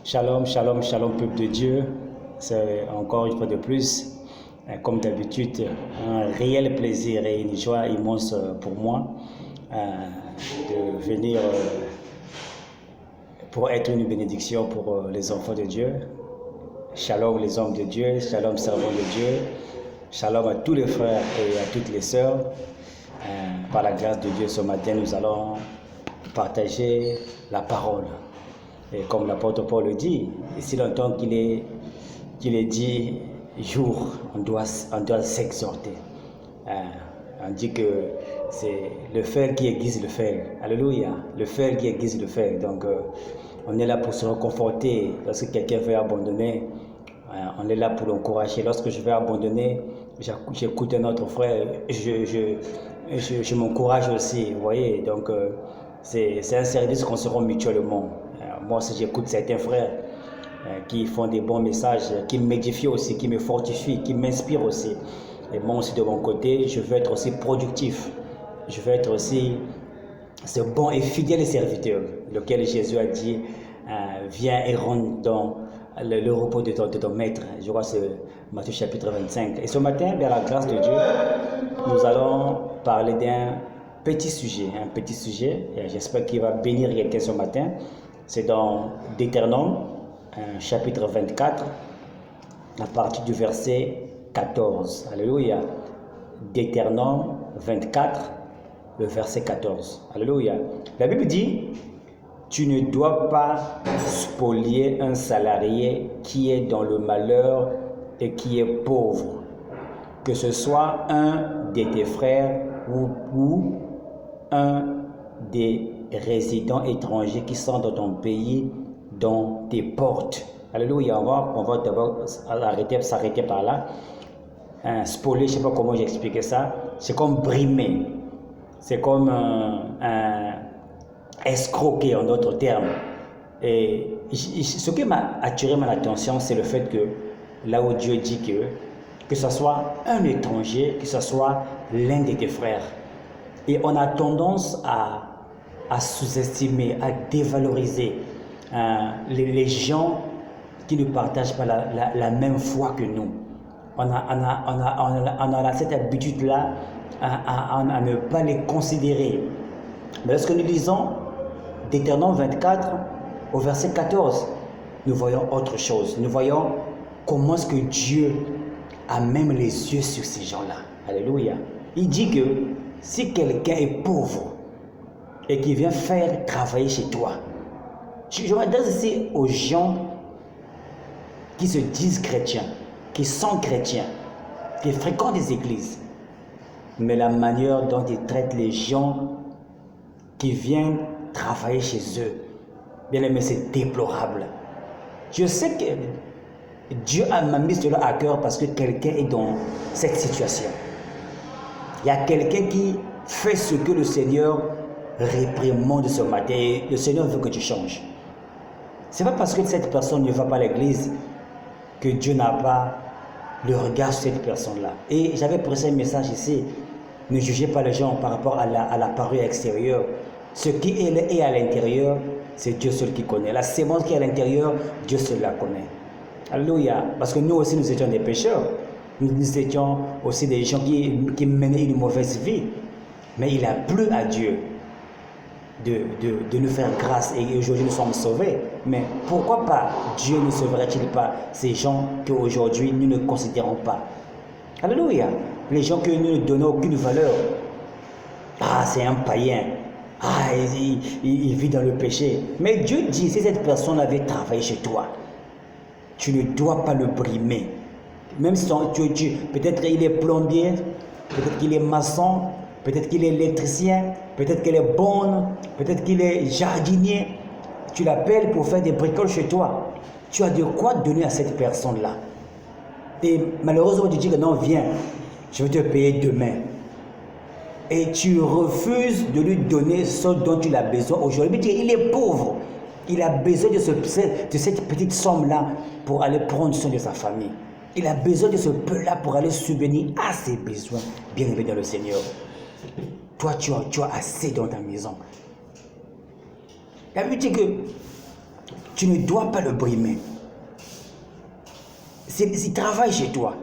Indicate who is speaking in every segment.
Speaker 1: Shalom, shalom, shalom, peuple de Dieu. C'est encore une fois de plus, comme d'habitude, un réel plaisir et une joie immense pour moi de venir pour être une bénédiction pour les enfants de Dieu. Shalom les hommes de Dieu, shalom servants de Dieu, shalom à tous les frères et à toutes les sœurs. Par la grâce de Dieu, ce matin, nous allons partager la parole. Et comme l'apôtre Paul le dit, si longtemps qu'il est dit jour, on doit s'exhorter. On dit que c'est le fer qui aiguise le fer. Alléluia. Le fer qui aiguise le fer. Donc, on est là pour se reconforter. Lorsque quelqu'un veut abandonner, on est là pour l'encourager. Lorsque je vais abandonner, j'écoute un autre frère, je m'encourage aussi. Vous voyez, donc c'est un service qu'on se rend mutuellement. Moi aussi, j'écoute certains frères qui font des bons messages, qui m'édifient aussi, qui me fortifient, qui m'inspirent aussi. Et moi aussi, de mon côté, je veux être aussi productif. Je veux être aussi ce bon et fidèle serviteur, lequel Jésus a dit, viens et rentre dans le repos de ton maître. Je crois que c'est Matthieu chapitre 25. Et ce matin, par la grâce de Dieu, nous allons parler d'un petit sujet, et j'espère qu'il va bénir quelqu'un ce matin. C'est dans Deutéronome, chapitre 24, à partir du verset 14. Alléluia. Deutéronome 24, le verset 14. Alléluia. La Bible dit, tu ne dois pas spolier un salarié qui est dans le malheur et qui est pauvre, que ce soit un de tes frères ou un des résidents étrangers qui sont dans ton pays, dans tes portes. Alléluia. On va d'abord s'arrêter par là. Spolier, je ne sais pas comment j'expliquais ça. C'est comme brimer. C'est comme escroquer en d'autres termes. Et ce qui m'a attiré mon attention, c'est le fait que là où Dieu dit que ce soit un étranger, que ce soit l'un de tes frères. Et on a tendance à sous-estimer, à dévaloriser les gens qui ne partagent pas la même foi que nous. On a cette habitude-là à ne pas les considérer. Mais lorsque nous lisons Deutéronome 24 au verset 14, nous voyons autre chose. Nous voyons comment est-ce que Dieu a même les yeux sur ces gens-là. Alléluia. Il dit que si quelqu'un est pauvre et qui vient faire travailler chez toi, je m'adresse ici aux gens qui se disent chrétiens, qui sont chrétiens, qui fréquentent des églises, mais la manière dont ils traitent les gens qui viennent travailler chez eux, bien aimé, c'est déplorable. Je sais que Dieu m'a mis cela à cœur parce que quelqu'un est dans cette situation. Il y a quelqu'un qui fait ce que le Seigneur réprimande ce matin. Et le Seigneur veut que tu changes. Ce n'est pas parce que cette personne ne va pas à l'église que Dieu n'a pas le regard sur cette personne-là. Et j'avais prêché un message ici. Ne jugez pas les gens par rapport à la parure extérieure. Ce qui est à l'intérieur, c'est Dieu seul qui connaît. La sémence qui est à l'intérieur, Dieu seul la connaît. Alléluia. Parce que nous aussi, nous étions des pécheurs. Nous étions aussi des gens qui menaient une mauvaise vie. Mais il a plu à Dieu de nous faire grâce et aujourd'hui nous sommes sauvés. Mais pourquoi pas Dieu ne sauverait-il pas ces gens qu'aujourd'hui nous ne considérons pas? Alléluia. Les gens que nous ne donnons aucune valeur. Ah, c'est un païen. Ah, il vit dans le péché. Mais Dieu dit, si cette personne avait travaillé chez toi, tu ne dois pas le brimer. Même si peut-être qu'il est plombier, peut-être qu'il est maçon, peut-être qu'il est électricien, peut-être qu'il est bonne, peut-être qu'il est jardinier. Tu l'appelles pour faire des bricoles chez toi. Tu as de quoi donner à cette personne-là. Et malheureusement, tu dis que non, viens, je vais te payer demain. Et tu refuses de lui donner ce dont il a besoin aujourd'hui. Il est pauvre. Il a besoin de cette petite somme-là pour aller prendre soin de sa famille. Il a besoin de ce peu-là pour aller subvenir à ses besoins. Bien aimé dans le Seigneur. Toi, tu as assez dans ta maison. La Bible dit que tu ne dois pas le brimer. Il travaille chez toi.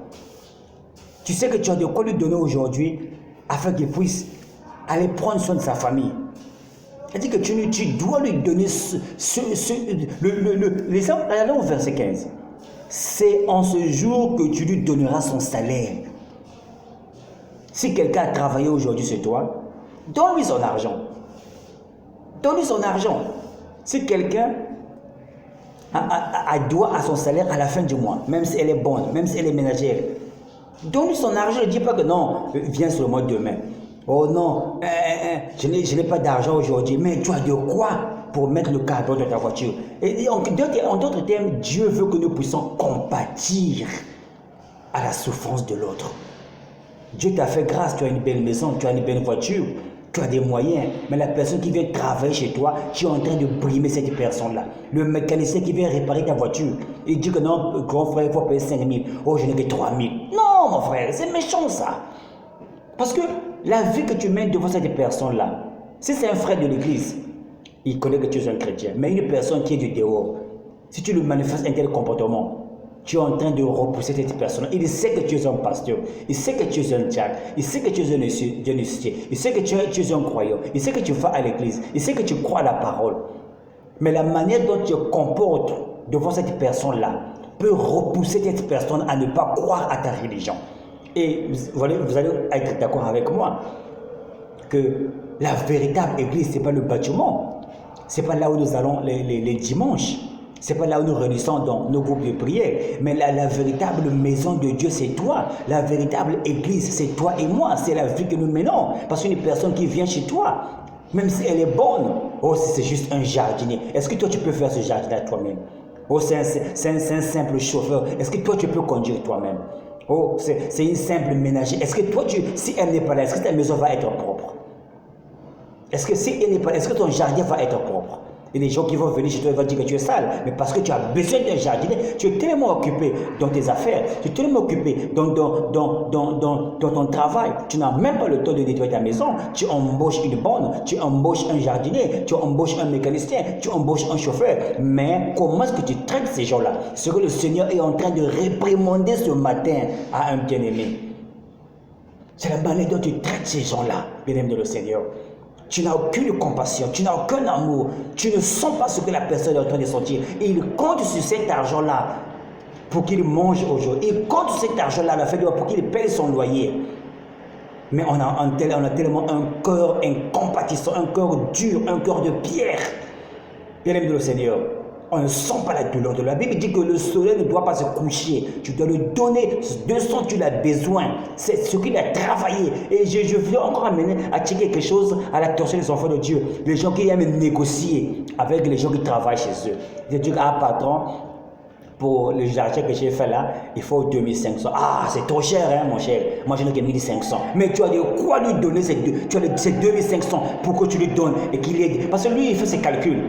Speaker 1: Tu sais que tu as de quoi lui donner aujourd'hui afin qu'il puisse aller prendre soin de sa famille. C'est-à-dire que tu dois lui donner allons au verset 15. C'est en ce jour que tu lui donneras son salaire. Si quelqu'un a travaillé aujourd'hui chez toi, donne-lui son argent. Donne-lui son argent. Si quelqu'un a droit à son salaire à la fin du mois, même si elle est bonne, même si elle est ménagère, donne-lui son argent. Ne dis pas que non, viens sur le mois demain. Oh non, je n'ai pas d'argent aujourd'hui, mais tu as de quoi pour mettre le carburant dans ta voiture. Et en d'autres termes, Dieu veut que nous puissions compatir à la souffrance de l'autre. Dieu t'a fait grâce, tu as une belle maison, tu as une belle voiture, tu as des moyens, mais la personne qui vient travailler chez toi, tu es en train de brimer cette personne-là. Le mécanicien qui vient réparer ta voiture, il dit que non, grand frère, il faut payer 5 000. Oh, je n'ai que 3 000. Non, mon frère, c'est méchant ça. Parce que la vie que tu mènes devant cette personne-là, si c'est un frère de l'église, il connaît que tu es un chrétien. Mais une personne qui est du dehors, si tu lui manifestes un tel comportement, tu es en train de repousser cette personne. Il sait que tu es un pasteur, il sait que tu es un diacre, il sait que tu es un huissier, il sait que tu es un croyant, il sait que tu vas à l'église, il sait que tu crois à la parole. Mais la manière dont tu te comportes devant cette personne-là peut repousser cette personne à ne pas croire à ta religion. Et vous allez être d'accord avec moi que la véritable église, ce n'est pas le bâtiment. Ce n'est pas là où nous allons les dimanches. Ce n'est pas là où nous réunissons dans nos groupes de prière. Mais la véritable maison de Dieu, c'est toi. La véritable église, c'est toi et moi. C'est la vie que nous menons. Parce qu'une personne qui vient chez toi, même si elle est bonne, oh, c'est juste un jardinier. Est-ce que toi, tu peux faire ce jardin toi-même? Oh, c'est un simple chauffeur. Est-ce que toi, tu peux conduire toi-même? Oh, c'est une simple ménagère. Est-ce que toi, si elle n'est pas là, est-ce que ta maison va être propre? Est-ce que si elle n'est pas là, est-ce que ton jardin va être propre? Et les gens qui vont venir chez toi, ils vont dire que tu es sale. Mais parce que tu as besoin d'un jardinier, tu es tellement occupé dans tes affaires, tu es tellement occupé dans ton travail, tu n'as même pas le temps de nettoyer ta maison. Tu embauches une bonne, tu embauches un jardinier, tu embauches un mécanicien, tu embauches un chauffeur. Mais comment est-ce que tu traites ces gens-là? Ce que le Seigneur est en train de réprimander ce matin à un bien-aimé. C'est la manière dont tu traites ces gens-là, bien-aimé de le Seigneur. Tu n'as aucune compassion, tu n'as aucun amour, tu ne sens pas ce que la personne est en train de sentir. Et il compte sur cet argent-là pour qu'il mange aujourd'hui. Il compte sur cet argent-là la fin du mois pour qu'il paye son loyer. Mais on a tellement un cœur incompatissant, un cœur dur, un cœur de pierre. Bien-aimé de le Seigneur, on ne sent pas la douleur de la Bible. Dit que le soleil ne doit pas se coucher. Tu dois lui donner de ce dont tu as besoin. C'est ce qu'il a travaillé. Et je veux encore amener à checker quelque chose à l'attention des enfants de Dieu. Les gens qui aiment négocier avec les gens qui travaillent chez eux. Ils disent, ah patron, pour le jardin que j'ai fait là, il faut 2500. Ah, c'est trop cher, hein, mon cher. Moi, je n'ai que 1500. Mais tu as de quoi lui donner ces 2500 pour que tu lui donnes et qu'il aide. Parce que lui, il fait ses calculs.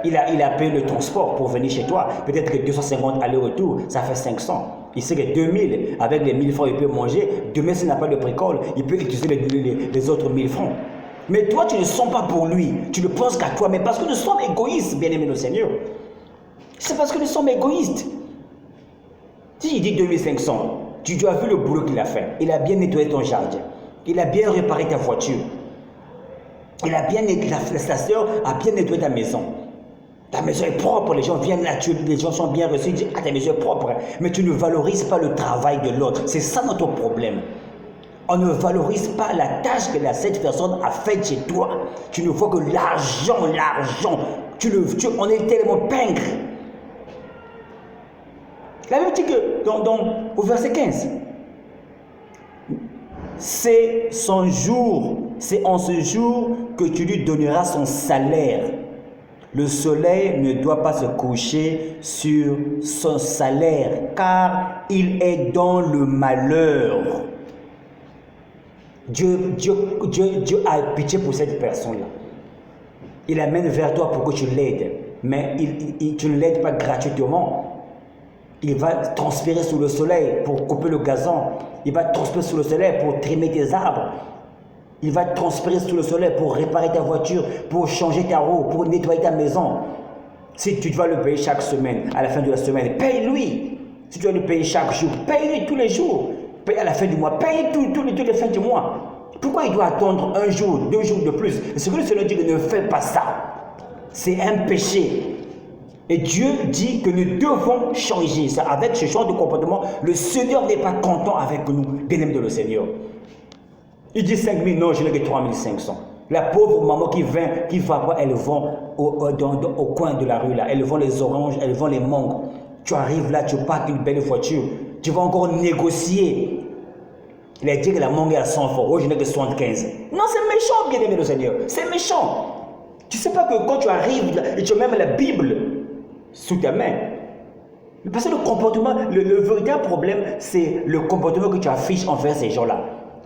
Speaker 1: Il a payé le transport pour venir chez toi. Peut-être que 250 aller-retour, ça fait 500. Il sait que 2000, avec les 1000 francs, il peut manger. Demain, s'il n'a pas de bricole, il peut utiliser les autres 1000 francs. Mais toi, tu ne sens pas pour lui. Tu ne penses qu'à toi. Mais parce que nous sommes égoïstes, bien-aimés le Seigneur. C'est parce que nous sommes égoïstes. Si il dit 2500, tu as vu le boulot qu'il a fait. Il a bien nettoyé ton jardin. Il a bien réparé ta voiture. Il a bien nettoyé, sa soeur a bien nettoyé ta maison. Ta maison est propre, les gens viennent là, les gens sont bien reçus, ils disent, ah, ta maison est propre. Mais tu ne valorises pas le travail de l'autre. C'est ça notre problème. On ne valorise pas la tâche que cette personne a faite chez toi. Tu ne vois que l'argent. On est tellement pingre. La Bible dit que, au verset 15, c'est en ce jour que tu lui donneras son salaire. Le soleil ne doit pas se coucher sur son salaire, car il est dans le malheur. Dieu a pitié pour cette personne-là. Il l'amène vers toi pour que tu l'aides, mais tu ne l'aides pas gratuitement. Il va transpirer sous le soleil pour couper le gazon. Il va transpirer sous le soleil pour trimer tes arbres. Il va transpirer sous le soleil pour réparer ta voiture, pour changer ta roue, pour nettoyer ta maison. Si tu dois le payer chaque semaine, à la fin de la semaine, paye-lui. Si tu dois le payer chaque jour, paye-lui tous les jours. Paye à la fin du mois, paye toutes les fins du mois. Pourquoi il doit attendre un jour, 2 jours de plus? Ce que le Seigneur dit, ne fais pas ça. C'est un péché. Et Dieu dit que nous devons changer. Avec ce genre de comportement, le Seigneur n'est pas content avec nous, bien-aimés de le Seigneur. Il dit 5 000, non, je n'ai que 3 500. La pauvre maman qui va voir, elle vend au coin de la rue, là. Elle vend les oranges, elle vend les mangues. Tu arrives là, tu parques une belle voiture. Tu vas encore négocier. Il a dit que la mangue est à 100 francs. Oh, je n'ai que 75. Non, c'est méchant, bien-aimé le Seigneur. C'est méchant. Tu ne sais pas que quand tu arrives là, et tu as même la Bible sous ta main. Parce que le comportement, le véritable problème, c'est le comportement que tu affiches envers ces gens-là.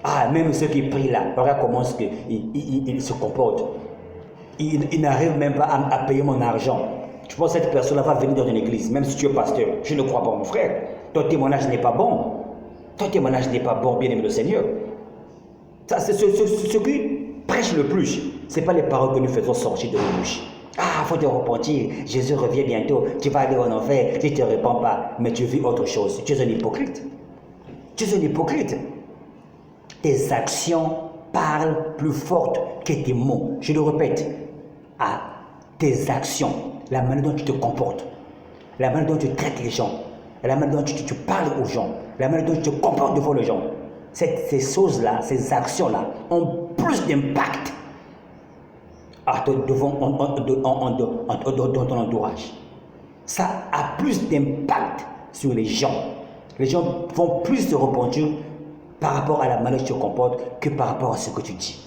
Speaker 1: Ah, même ceux qui prient là, regarde comment ils se comportent. Ils n'arrivent même pas à payer mon argent. Tu penses que cette personne-là va venir dans une église, même si tu es pasteur. Je ne crois pas, mon frère. Ton témoignage n'est pas bon. Ton témoignage n'est pas bon, bien-aimé le Seigneur. Ça, c'est ce qui prêche le plus. Ce n'est pas les paroles que nous faisons sortir de nos bouches. Ah, il faut te repentir. Jésus revient bientôt. Tu vas aller en enfer. Tu ne te répands pas. Mais tu vis autre chose. Tu es un hypocrite. Tu es un hypocrite. Tes actions parlent plus fortes que tes mots. Je le répète. Ah, tes actions, la manière dont tu te comportes, la manière dont tu traites les gens, la manière dont tu parles aux gens, la manière dont tu te comportes devant les gens. Ces choses-là, ces actions-là ont plus d'impact dans ton entourage. Ça a plus d'impact sur les gens. Les gens vont plus se repentir par rapport à la manière dont tu te comportes que par rapport à ce que tu dis.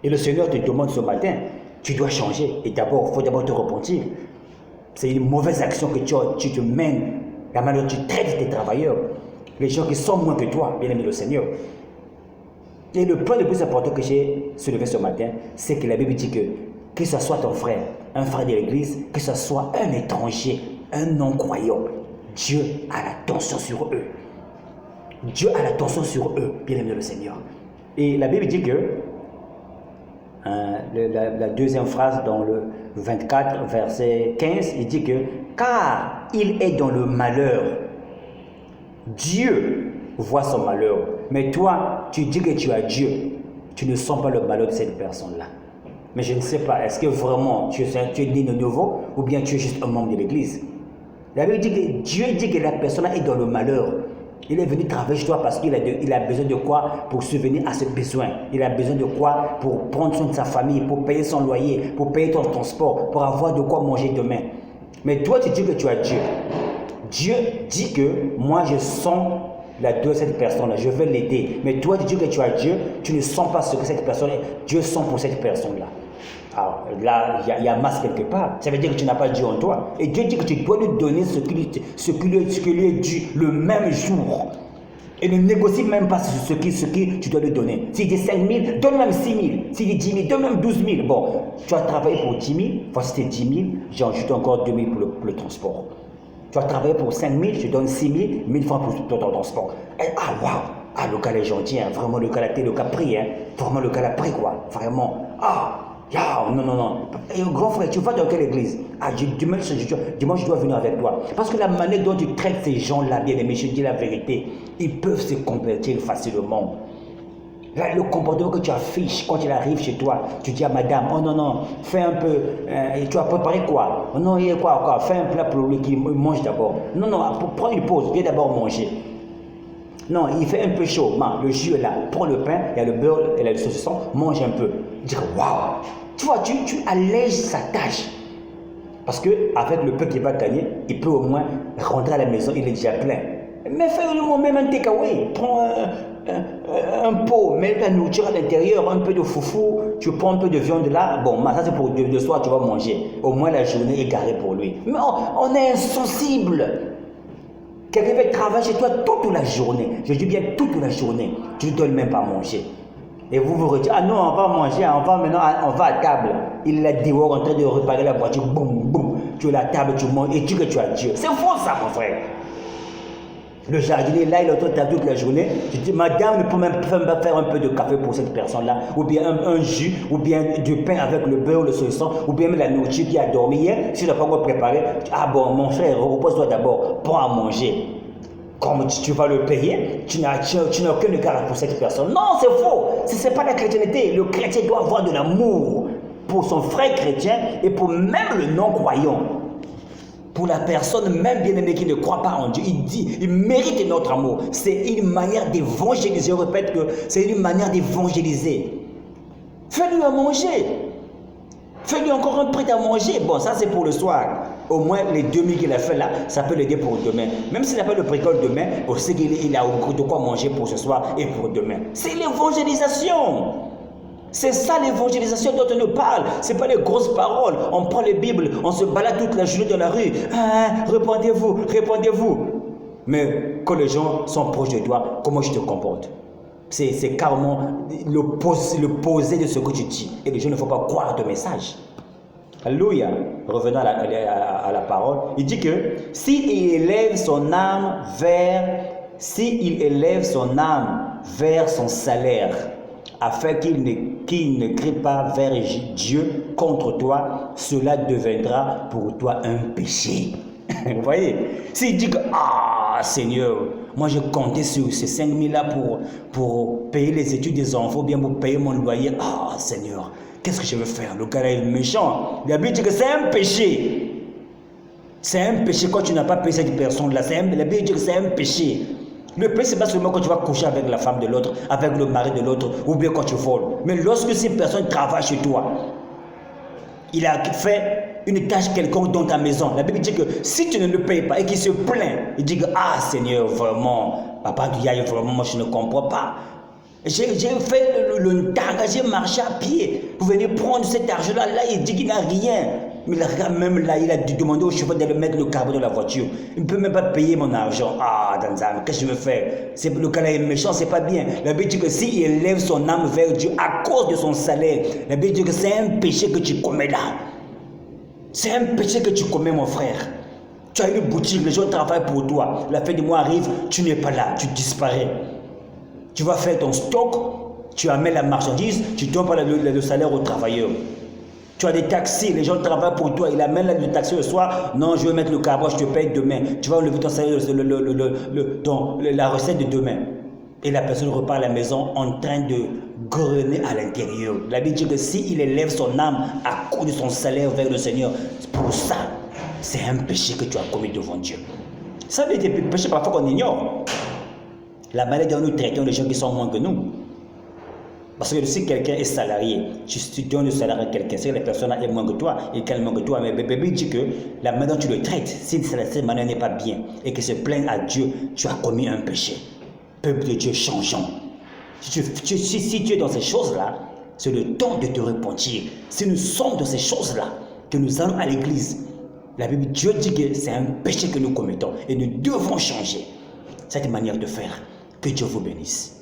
Speaker 1: Et le Seigneur te demande ce matin, tu dois changer. Et d'abord, il faut d'abord te repentir. C'est une mauvaise action que tu te mènes, la manière dont tu traites tes travailleurs, les gens qui sont moins que toi, bien aimé le Seigneur. Et le point le plus important que j'ai soulevé ce matin, c'est que la Bible dit que ce soit ton frère, un frère de l'église, que ce soit un étranger, un non-croyant, Dieu a l'attention sur eux. Dieu a l'attention sur eux, bien aimé le Seigneur. Et la Bible dit que, la deuxième phrase dans le 24, verset 15, il dit que « Car il est dans le malheur, Dieu voit son malheur. Mais toi, tu dis que tu as Dieu. Tu ne sens pas le malheur de cette personne-là. Mais je ne sais pas, est-ce que vraiment tu es né de nouveau ou bien tu es juste un membre de l'église? La Bible dit que Dieu dit que la personne est dans le malheur. Il est venu travailler chez toi parce qu'il a besoin de quoi pour subvenir à ses besoins. Il a besoin de quoi pour prendre soin de sa famille, pour payer son loyer, pour payer ton transport, pour avoir de quoi manger demain. Mais toi, tu dis que tu as Dieu. Dieu dit que moi, je sens la douleur de cette personne-là, je veux l'aider. Mais toi, tu dis que tu as Dieu, tu ne sens pas ce que cette personne, Dieu sent pour cette personne-là. Alors là, il y a masse quelque part. Ça veut dire que tu n'as pas Dieu en toi. Et Dieu dit que tu dois lui donner ce qui lui est dû le même jour. Et ne négocie même pas ce qui tu dois lui donner. S'il dit 5 000, donne même 6 000. S'il dit 10 000, donne même 12 000. Bon, tu as travaillé pour 10 000, voici tes 10 000, j'ai ajouté encore 2 000 pour le transport. Tu as travaillé pour 5 000, je donne 6 000, 1 000 francs pour ton transport. Et, ah, waouh! Ah, le gars est gentil, hein. Vraiment, le gars a pris, hein. Vraiment, le gars a pris, quoi. Vraiment. Ah! Non. Et grand frère, tu vas dans quelle église? Ah, dimanche, je dois venir avec toi. Parce que la manière dont tu traites ces gens-là, bien aimés, je dis la vérité, ils peuvent se convertir facilement. Là, le comportement que tu affiches quand il arrive chez toi, tu dis à madame, oh non, fais un peu, tu as préparé quoi? Oh non, il y a quoi? Fais un plat pour lui qui mange d'abord. Non, prends une pause, viens d'abord manger. Non, il fait un peu chaud, le jus est là, prends le pain, il y a le beurre, il y a le saucisson, mange un peu. Dis que waouh! Tu vois, tu allèges sa tâche. Parce qu'avec le peu qu'il va gagner, il peut au moins rentrer à la maison, il est déjà plein. Mais fais-le même un takeaway. Prends un pot, mets la nourriture à l'intérieur, un peu de foufou, tu prends un peu de viande là. Bon, ça c'est pour le soir, tu vas manger. Au moins la journée est garée pour lui. Mais on est insensible. Quelqu'un va travailler chez toi toute la journée. Je dis bien toute la journée. Tu ne donnes même pas à manger. Et vous retirez, ah non, on va manger, on va à table. Il est là dehors en train de réparer la voiture, boum. Tu es à la table, tu manges et tu dis que tu as Dieu. C'est faux ça, mon frère. Le jardinier, là, il est en train de travailler toute la journée. Je dis, madame, ne peut même pas faire un peu de café pour cette personne-là, ou bien un jus, ou bien du pain avec le beurre, le saucisson, ou bien même la nourriture qui a dormi hier. Si tu n'as pas encore préparé, ah bon, mon frère, repose-toi d'abord, prends à manger. Comme tu vas le payer, tu n'as aucun égard pour cette personne. Non, c'est faux. Ce n'est pas la chrétienté. Le chrétien doit avoir de l'amour pour son frère chrétien et pour même le non-croyant. Pour la personne même bien-aimée qui ne croit pas en Dieu, il mérite notre amour. C'est une manière d'évangéliser. Je répète que c'est une manière d'évangéliser. Fais-lui à manger. Fais-lui encore un prêt à manger. Bon, ça c'est pour le soir. Au moins les 2000 qu'il a fait là, ça peut l'aider pour demain. Même s'il n'a pas de bricole demain, on sait qu'il a de quoi manger pour ce soir et pour demain. C'est l'évangélisation. C'est ça l'évangélisation dont on nous parle. Ce n'est pas les grosses paroles. On prend les Bibles, on se balade toute la journée dans la rue. Ah, répondez-vous, répondez-vous. Mais quand les gens sont proches de toi, comment je te comporte? C'est carrément le poser de ce que tu dis. Et les gens ne faut pas croire ton message. Alléluia. Revenons à la parole. Il dit que s'il élève son âme vers son salaire, afin qu'il ne crie pas vers Dieu contre toi, cela deviendra pour toi un péché. Vous voyez? S'il dit que, ah Seigneur, moi je comptais sur ces 5 000 là pour payer les études des enfants, ou bien pour payer mon loyer. Ah Seigneur, qu'est-ce que je vais faire? Le gars là est méchant. La Bible dit que c'est un péché. C'est un péché quand tu n'as pas payé cette personne-là. La Bible dit que c'est un péché. Le péché, ce n'est pas seulement quand tu vas coucher avec la femme de l'autre, avec le mari de l'autre, ou bien quand tu voles. Mais lorsque cette personne travaille chez toi, il a fait une tâche quelconque dans ta maison. La Bible dit que si tu ne le payes pas et qu'il se plaint, il dit que ah Seigneur, vraiment, papa du yaï, vraiment, moi je ne comprends pas. J'ai fait le tanga, j'ai marché à pied pour venir prendre cet argent-là. Là, il dit qu'il n'a rien. Mais même là, il a demandé au chauffeur de mettre le carburant dans la voiture. Il ne peut même pas payer mon argent. Ah, Danzam, qu'est-ce que je veux faire? Le gars-là est méchant, c'est pas bien. La Bible dit que s'il élève son âme vers Dieu à cause de son salaire, la Bible dit que c'est un péché que tu commets là. C'est un péché que tu commets, mon frère. Tu as une boutique, les gens travaillent pour toi. La fin du mois arrive, tu n'es pas là, tu disparais. Tu vas faire ton stock, tu amènes la marchandise, tu donnes pas le salaire aux travailleurs. Tu as des taxis, les gens travaillent pour toi, ils amènent le taxi le soir, non, je vais mettre le carburant, je te paye demain. Tu vas enlever ton salaire, la recette de demain. Et la personne repart à la maison en train de grener à l'intérieur. La Bible dit que s'il élève son âme à cause de son salaire vers le Seigneur, pour ça, c'est un péché que tu as commis devant Dieu. Ça veut dire des péchés parfois qu'on ignore. La maladie dont nous traitons les gens qui sont moins que nous. Parce que si quelqu'un est salarié, tu donnes le salaire à quelqu'un, si la personne est moins que toi et qu'elle est moins que toi, mais Bébé dit que la manière dont tu le traites, si cette manière n'est pas bien et que se plaint à Dieu, tu as commis un péché. Peuple de Dieu, changeons. Si tu es dans ces choses-là, c'est le temps de te repentir. Si nous sommes dans ces choses-là, que nous allons à l'église, la Bible, Dieu dit que c'est un péché que nous commettons et nous devons changer cette manière de faire. Que Dieu vous bénisse.